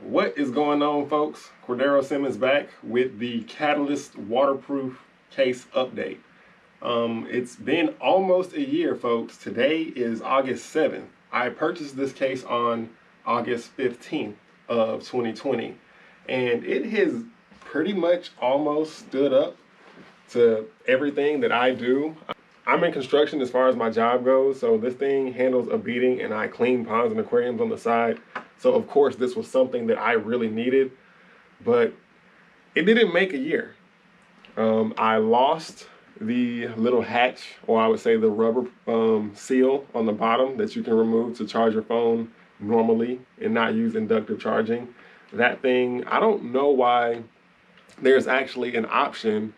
What is going on, folks? Cordero Simmons back with the Catalyst waterproof case update. It's been almost a year, folks. Today is August 7th. I purchased this case on August 15th of 2020, and it has pretty much almost stood up to everything that I do. I'm in construction as far as my job goes, so this thing handles a beating, and I clean ponds and aquariums on the side. So of course this was something that I really needed, but it didn't make a year. I lost the little hatch, or I would say the rubber seal on the bottom that you can remove to charge your phone normally and not use inductive charging. That thing, I don't know why there's actually an option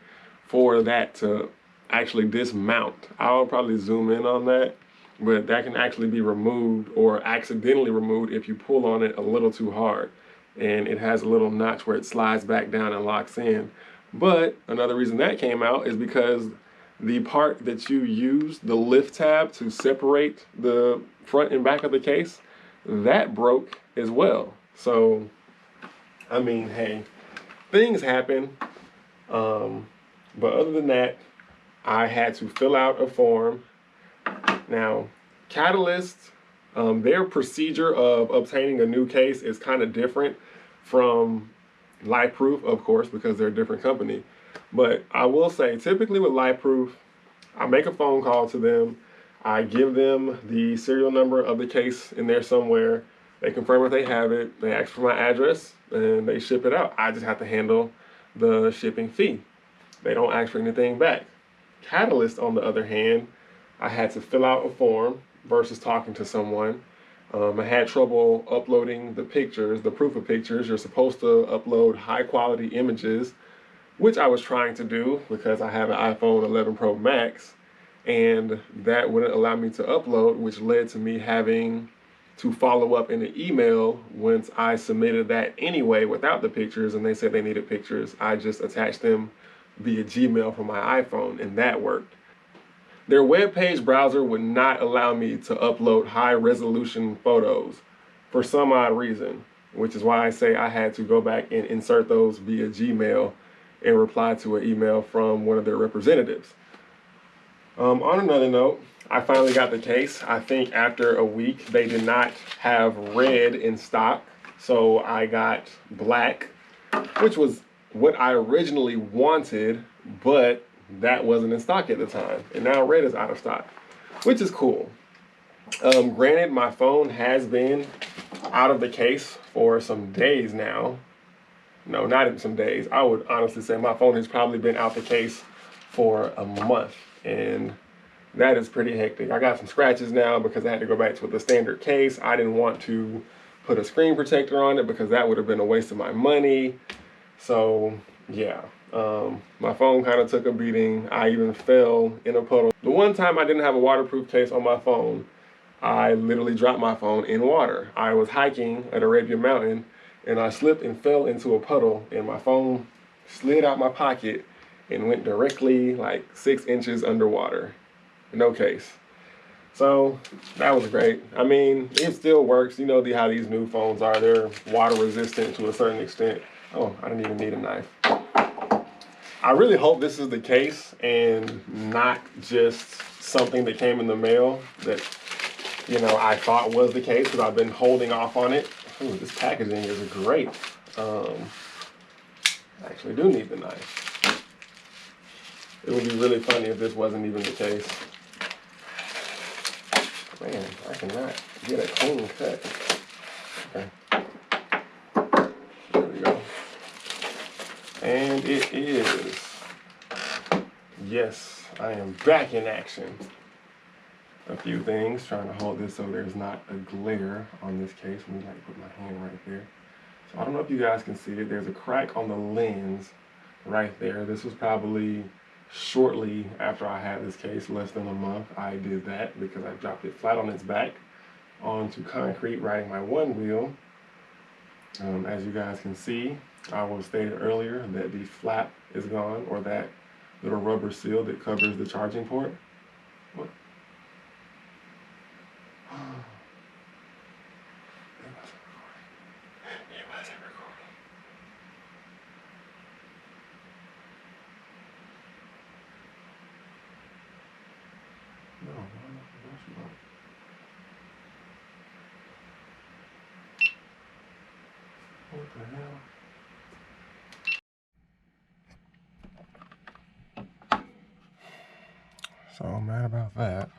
for that to actually dismount. I'll probably zoom in on that, but that can actually be removed or accidentally removed if you pull on it a little too hard, and it has a little notch where it slides back down and locks in. But another reason that came out is because the part that you use, the lift tab to separate the front and back of the case, that broke as well. So I mean, hey, things happen. But other than that, I had to fill out a form. Now, Catalyst, their procedure of obtaining a new case is kind of different from LifeProof, of course, because they're a different company. But I will say, typically with LifeProof, I make a phone call to them. I give them the serial number of the case in there somewhere. They confirm if they have it. They ask for my address, and they ship it out. I just have to handle the shipping fee. They don't ask for anything back. Catalyst, on the other hand, I had to fill out a form versus talking to someone. I had trouble uploading the pictures, the proof of pictures. You're supposed to upload high quality images, which I was trying to do because I have an iPhone 11 Pro Max, and that wouldn't allow me to upload, which led to me having to follow up in an email once I submitted that anyway without the pictures, and they said they needed pictures. I just attached them via Gmail from my iPhone, and that worked. Their web page browser would not allow me to upload high resolution photos for some odd reason, which is why I say I had to go back and insert those via Gmail and reply to an email from one of their representatives. On another note, I finally got the case. I think after a week, they did not have red in stock, so I got black, which was what I originally wanted, but that wasn't in stock at the time, and now red is out of stock, which is cool. Granted, my phone has been out of the case for some days now. No, not even some days. I would honestly say my phone has probably been out the case for a month, and that is pretty hectic. I got some scratches now because I had to go back to the standard case. I didn't want to put a screen protector on it because that would have been a waste of my money. So yeah, my phone kind of took a beating. I even fell in a puddle. The one time I didn't have a waterproof case on my phone, I literally dropped my phone in water. I was hiking at Arabian Mountain, and I slipped and fell into a puddle, and my phone slid out my pocket and went directly like 6 inches underwater. No case. So that was great. I mean, it still works. You know how these new phones are. They're water resistant to a certain extent. Oh, I didn't even need a knife. I really hope this is the case and not just something that came in the mail that, I thought was the case, because I've been holding off on it. Ooh, this packaging is great. I actually do need the knife. It would be really funny if this wasn't even the case. Man, I cannot get a clean cut. Okay. There we go. And it is. Yes, I am back in action. A few things, trying to hold this so there's not a glare on this case. Let me put my hand right there. So I don't know if you guys can see it. There's a crack on the lens right there. This was probably shortly after I had this case, less than a month. I did that because I dropped it flat on its back onto concrete riding my one wheel. As you guys can see, I was stated earlier that the flap is gone, or that little rubber seal that covers the charging port. What? It wasn't recording. What the hell? So I'm mad about that.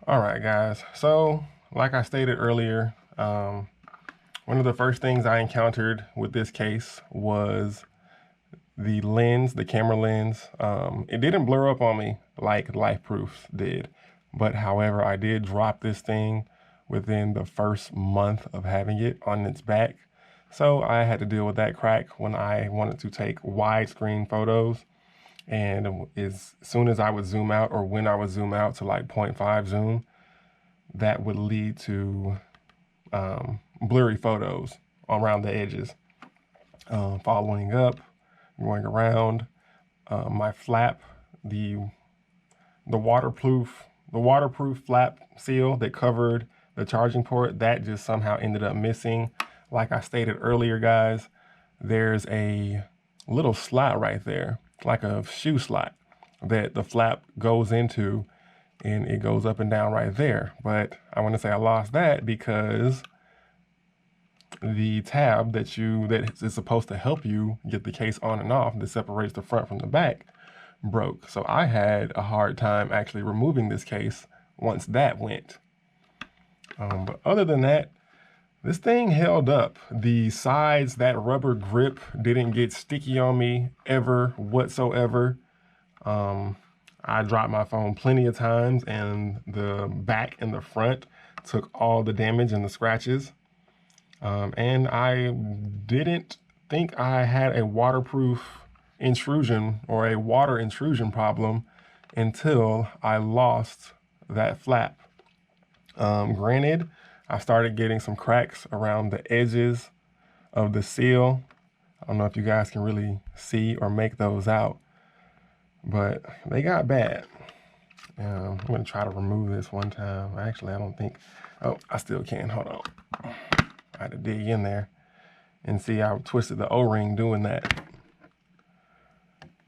All right, guys. So, like I stated earlier, one of the first things I encountered with this case was the lens, the camera lens. It didn't blur up on me like Life Proofs did, but however, I did drop this thing within the first month of having it on its back. So I had to deal with that crack when I wanted to take widescreen photos. And as soon as I would zoom out, or when I would zoom out to like 0.5 zoom, that would lead to blurry photos around the edges. Following up, going around, my flap, the waterproof flap seal that covered the charging port, that just somehow ended up missing. Like I stated earlier, guys, there's a little slot right there, like a shoe slot that the flap goes into, and it goes up and down right there. But I want to say I lost that because the tab that is supposed to help you get the case on and off, that separates the front from the back, broke. So I had a hard time actually removing this case once that went. But other than that, this thing held up. The sides, that rubber grip didn't get sticky on me ever whatsoever. I dropped my phone plenty of times, and the back and the front took all the damage and the scratches. And I didn't think I had a waterproof intrusion or a water intrusion problem until I lost that flap. Granted, I started getting some cracks around the edges of the seal. I don't know if you guys can really see or make those out, but they got bad. I'm gonna try to remove this one time. Actually, I don't think, oh, I still can, hold on. I had to dig in there and see I twisted the O-ring doing that.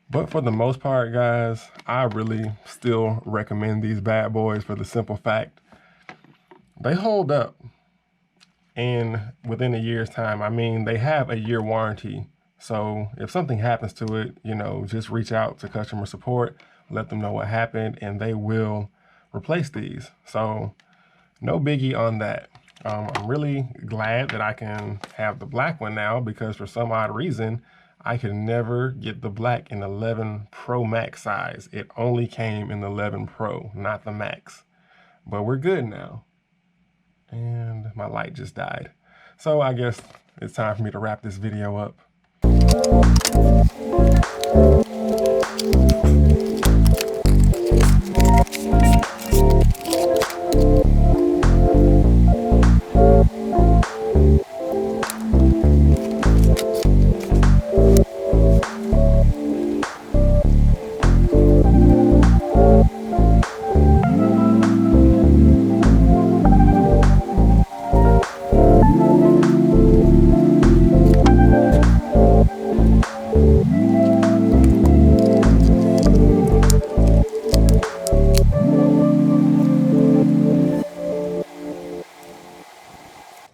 But for the most part, guys, I really still recommend these bad boys for the simple fact they hold up. And within a year's time, I mean, they have a year warranty. So if something happens to it, you know, just reach out to customer support, let them know what happened, and they will replace these. So no biggie on that. I'm really glad that I can have the black one now, because for some odd reason, I could never get the black in 11 Pro Max size. It only came in the 11 Pro, not the Max. But we're good now. And my light just died. So I guess it's time for me to wrap this video up.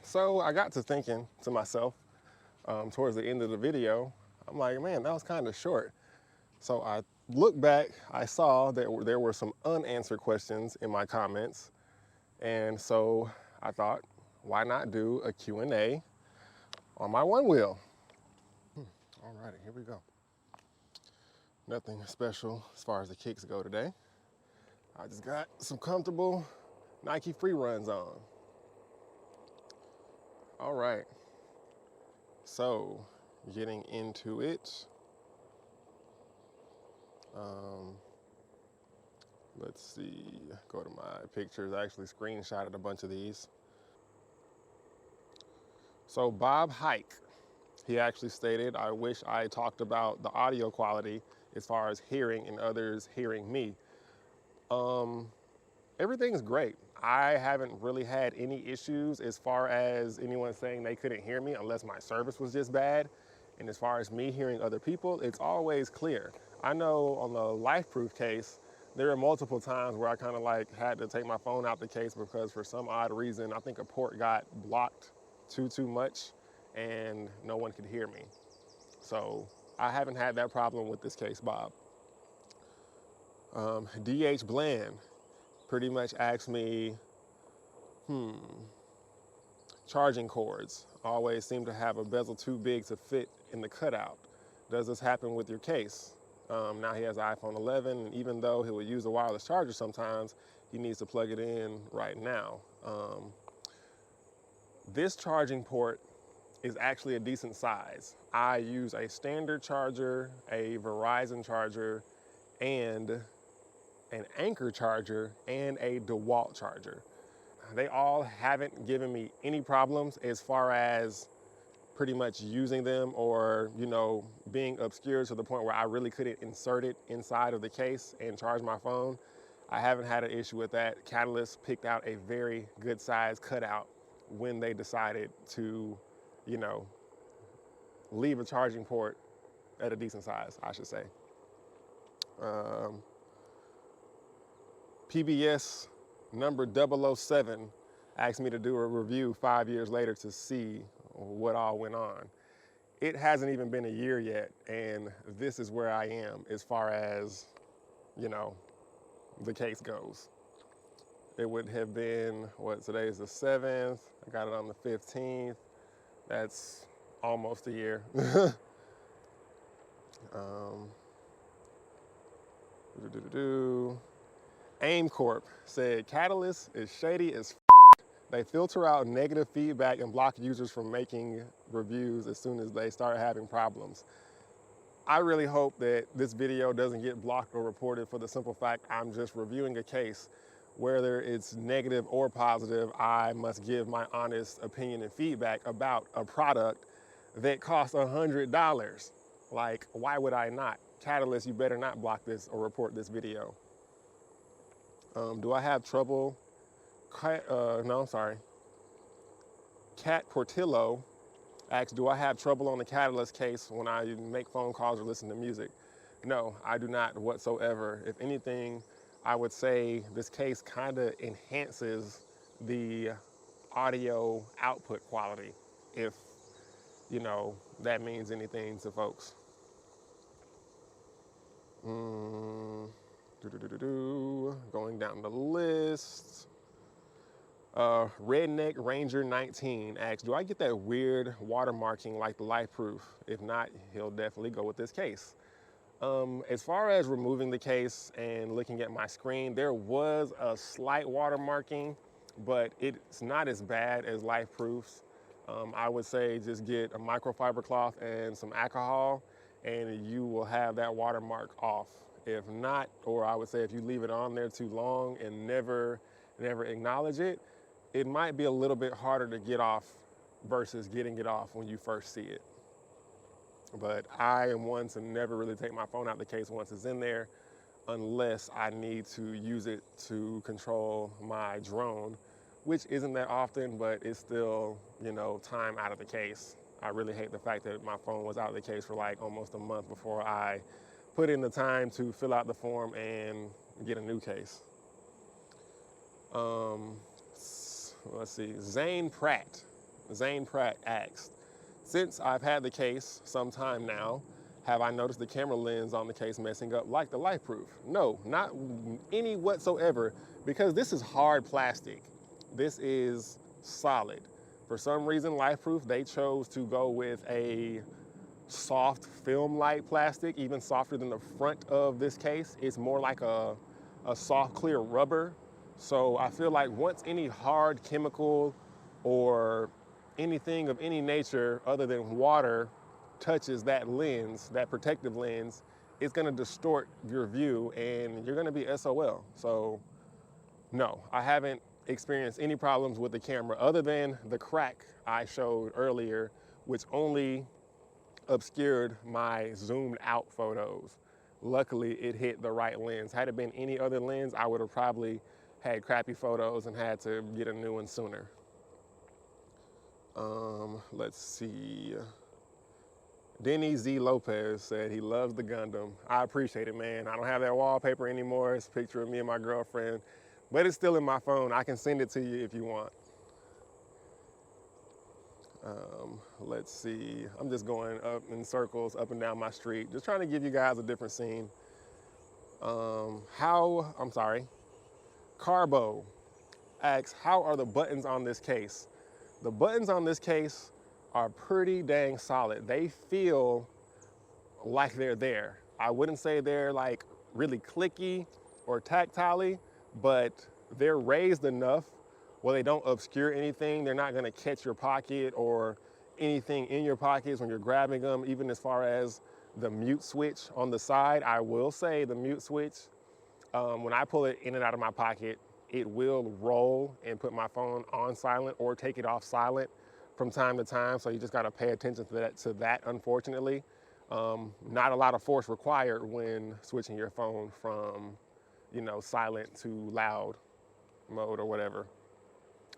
So I got to thinking to myself towards the end of the video, I'm like, man, that was kind of short. So I looked back, I saw that there were some unanswered questions in my comments. And so I thought, why not do a Q&A on my one wheel? All righty, here we go. Nothing special as far as the kicks go today. I just got some comfortable Nike free runs on. All right, so getting into it. Let's see, go to my pictures. I actually screenshotted a bunch of these. So Bob Hike, he actually stated, I wish I talked about the audio quality as far as hearing and others hearing me. Everything's great. I haven't really had any issues as far as anyone saying they couldn't hear me unless my service was just bad. And as far as me hearing other people, it's always clear. I know on the LifeProof case, there were multiple times where I kind of like had to take my phone out the case because for some odd reason, I think a port got blocked too much and no one could hear me. So I haven't had that problem with this case, Bob. DH Bland pretty much asked me, charging cords always seem to have a bezel too big to fit in the cutout. Does this happen with your case? Now he has an iPhone 11, and even though he will use a wireless charger sometimes, he needs to plug it in right now. This charging port is actually a decent size. I use a standard charger, a Verizon charger, and an Anchor charger, and a DeWalt charger. They all haven't given me any problems as far as pretty much using them or, being obscured to the point where I really couldn't insert it inside of the case and charge my phone. I haven't had an issue with that. Catalyst picked out a very good size cutout when they decided to, leave a charging port at a decent size, I should say. PBS number 007 asked me to do a review 5 years later to see what all went on. It hasn't even been a year yet, and this is where I am as far as, the case goes. It would have been, today is the 7th. I got it on the 15th. That's almost a year. AIM Corp said, Catalyst is shady as They filter out negative feedback and block users from making reviews as soon as they start having problems. I really hope that this video doesn't get blocked or reported for the simple fact I'm just reviewing a case. Whether it's negative or positive, I must give my honest opinion and feedback about a product that costs $100. Like, why would I not? Catalyst, you better not block this or report this video. Do I have trouble? Cat Portillo asks, do I have trouble on the Catalyst case when I make phone calls or listen to music? No, I do not whatsoever. If anything, I would say this case kind of enhances the audio output quality, if, that means anything to folks. Going down the list. Redneck Ranger 19 asks, do I get that weird watermarking like the Life Proof? If not, he'll definitely go with this case. As far as removing the case and looking at my screen, there was a slight watermarking, but it's not as bad as Life Proofs. I would say just get a microfiber cloth and some alcohol and you will have that watermark off. If not, or I would say if you leave it on there too long and never acknowledge it, it might be a little bit harder to get off versus getting it off when you first see it. But I am one to never really take my phone out of the case once it's in there, unless I need to use it to control my drone, which isn't that often, but it's still, time out of the case. I really hate the fact that my phone was out of the case for like almost a month before I put in the time to fill out the form and get a new case. Let's see, Zane Pratt asked, since I've had the case some time now, have I noticed the camera lens on the case messing up like the Life Proof? No, not any whatsoever, because this is hard plastic. This is solid. For some reason, Life Proof, they chose to go with a soft film-like plastic, even softer than the front of this case. It's more like a soft, clear rubber. So I feel like once any hard chemical or anything of any nature other than water touches that lens, that protective lens, it's gonna distort your view and you're gonna be SOL. So no, I haven't experienced any problems with the camera other than the crack I showed earlier, which only obscured my zoomed out photos. Luckily, it hit the right lens. Had it been any other lens, I would have probably had crappy photos and had to get a new one sooner. Let's see. Denny Z. Lopez said he loves the Gundam. I appreciate it, man. I don't have that wallpaper anymore. It's a picture of me and my girlfriend, but it's still in my phone. I can send it to you if you want. Let's see. I'm just going up in circles, up and down my street, just trying to give you guys a different scene. Carbo asks, how are the buttons on this case? The buttons on this case are pretty dang solid. They feel like they're there. I wouldn't say they're like really clicky or tactile, but they're raised enough where they don't obscure anything. They're not gonna catch your pocket or anything in your pockets when you're grabbing them, even as far as the mute switch on the side. I will say the mute switch, when I pull it in and out of my pocket, it will roll and put my phone on silent or take it off silent from time to time. So you just gotta pay attention to that, unfortunately. Not a lot of force required when switching your phone from, silent to loud mode or whatever.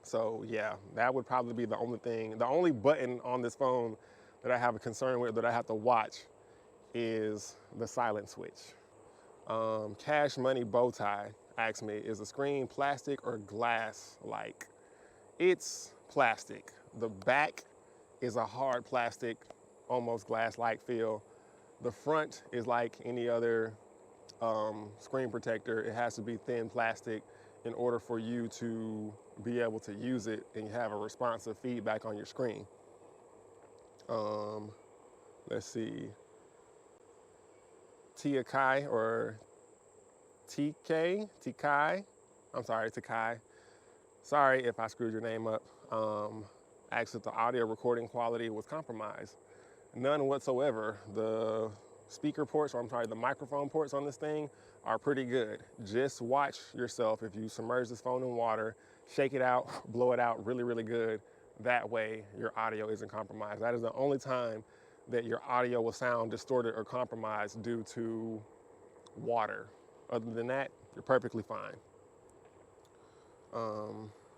So yeah, that would probably be the only button on this phone that I have a concern with, that I have to watch, is the silent switch. Cash Money Bowtie asked me, is the screen plastic or glass like? It's plastic. The back is a hard plastic, almost glass-like feel. The front is like any other screen protector. It has to be thin plastic in order for you to be able to use it and have a responsive feedback on your screen. Let's see. Takai, sorry if I screwed your name up, asked if the audio recording quality was compromised. None whatsoever. The the microphone ports on this thing are pretty good. Just watch yourself. If you submerge this phone in water, shake it out, blow it out really, really good. That way your audio isn't compromised. That is the only time that your audio will sound distorted or compromised due to water. Other than that, you're perfectly fine.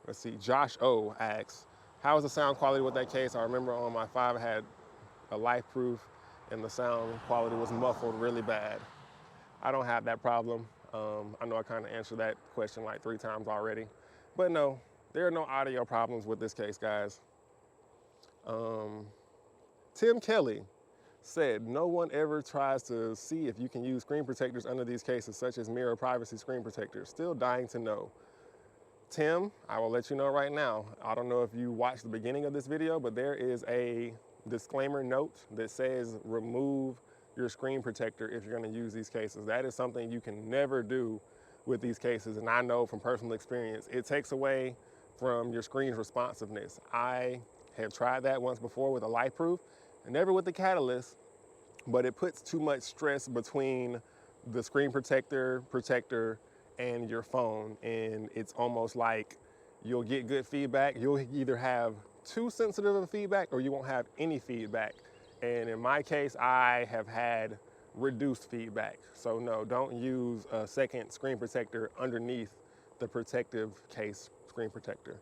Let's see, Josh O asks, how is the sound quality with that case? I remember on my 5 I had a LifeProof and the sound quality was muffled really bad. I don't have that problem. I know I kind of answered that question like 3 times already, but no, there are no audio problems with this case, guys. Tim Kelly said, no one ever tries to see if you can use screen protectors under these cases, such as mirror privacy screen protectors. Still dying to know. Tim, I will let you know right now. I don't know if you watched the beginning of this video, but there is a disclaimer note that says remove your screen protector if you're going to use these cases. That is something you can never do with these cases. And I know from personal experience, it takes away from your screen's responsiveness. I have tried that once before with a LifeProof, and never with the Catalyst, but it puts too much stress between the screen protector and your phone. And it's almost like you'll get good feedback. You'll either have too sensitive of feedback or you won't have any feedback. And in my case, I have had reduced feedback. So no, don't use a second screen protector underneath the protective case screen protector.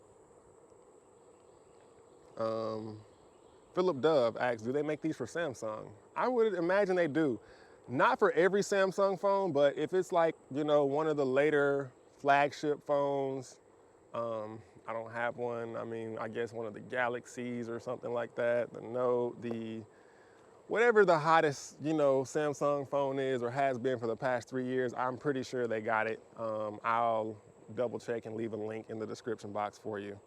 Philip Dove asks, do they make these for Samsung? I would imagine they do. Not for every Samsung phone, but if it's like, one of the later flagship phones, I don't have one. I mean, I guess one of the Galaxies or something like that, the Note, whatever the hottest, Samsung phone is or has been for the past 3 years, I'm pretty sure they got it. I'll double check and leave a link in the description box for you.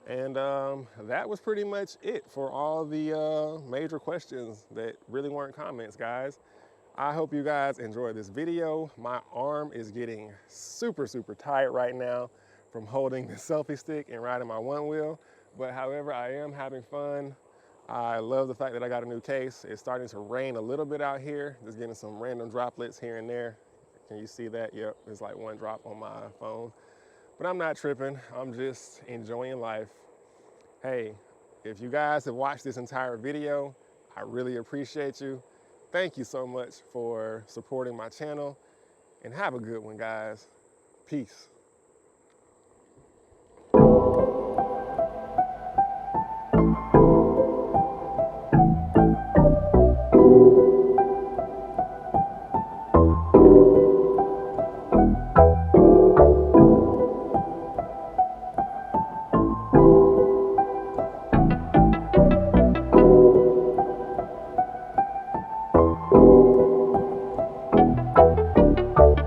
And that was pretty much it for all the major questions that really weren't comments, guys. I hope you guys enjoyed this video. My arm is getting super, super tired right now from holding the selfie stick and riding my one wheel. But however, I am having fun. I love the fact that I got a new case. It's starting to rain a little bit out here. Just getting some random droplets here and there. Can you see that? Yep, it's like one drop on my phone. But I'm not tripping. I'm just enjoying life. Hey, if you guys have watched this entire video, I really appreciate you. Thank you so much for supporting my channel, and have a good one, guys. Peace.